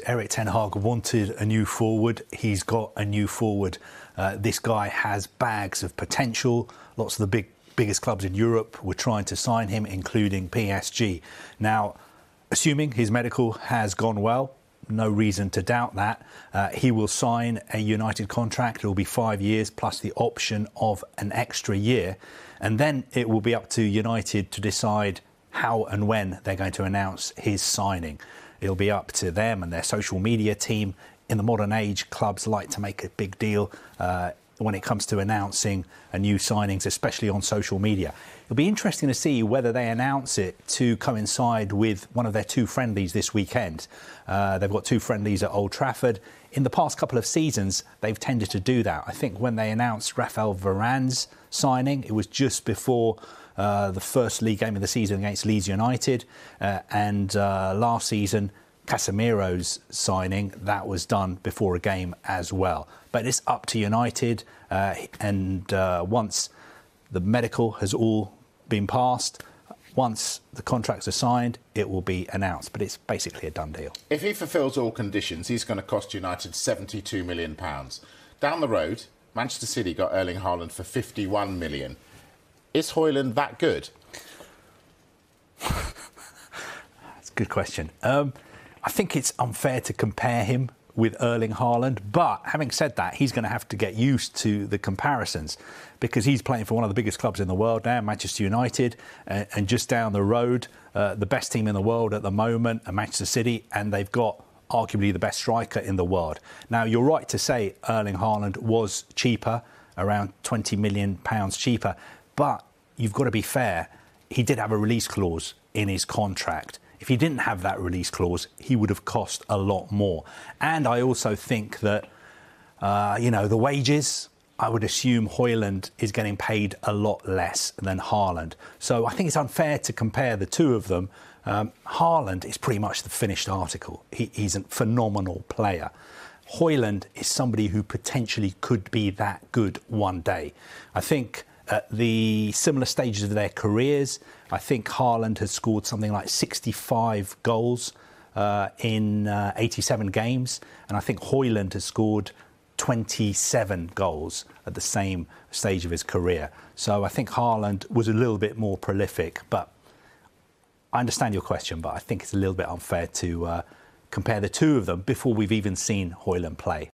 Erik ten Hag wanted a new forward. He's got a new forward. This guy has bags of potential. Lots of the biggest clubs in Europe were trying to sign him, including PSG. Now, assuming his medical has gone well, no reason to doubt that, he will sign a United contract. It will be 5 years plus the option of an extra year. And then it will be up to United to decide how and when they're going to announce his signing. It'll be up to them and their social media team. In the modern age, clubs like to make a big deal when it comes to announcing a new signings, especially on social media. It'll be interesting to see whether they announce it to coincide with one of their two friendlies this weekend. They've got two friendlies at Old Trafford. In the past couple of seasons, they've tended to do that. I think when they announced Raphael Varane's signing, it was just before the first league game of the season against Leeds United, and last season Casemiro's signing, that was done before a game as well. But it's up to United, and once the medical has all been passed, once the contracts are signed, it will be announced. But it's basically a done deal. If he fulfills all conditions, he's going to cost United £72 million. Down the road, Manchester City got Erling Haaland for £51 million. Is Højlund that good? That's a good question. I think it's unfair to compare him with Erling Haaland, but having said that, he's going to have to get used to the comparisons because he's playing for one of the biggest clubs in the world now, Manchester United, and just down the road, the best team in the world at the moment, Manchester City, and they've got arguably the best striker in the world. Now, you're right to say Erling Haaland was cheaper, around £20 million cheaper, but you've got to be fair, he did have a release clause in his contract. If he didn't have that release clause, he would have cost a lot more. And I also think that, the wages, I would assume Højlund is getting paid a lot less than Haaland. So I think it's unfair to compare the two of them. Haaland is pretty much the finished article. He's a phenomenal player. Højlund is somebody who potentially could be that good one day. I think at the similar stages of their careers, I think Haaland has scored something like 65 goals in 87 games. And I think Højlund has scored 27 goals at the same stage of his career. So I think Haaland was a little bit more prolific. But I understand your question, but I think it's a little bit unfair to compare the two of them before we've even seen Højlund play.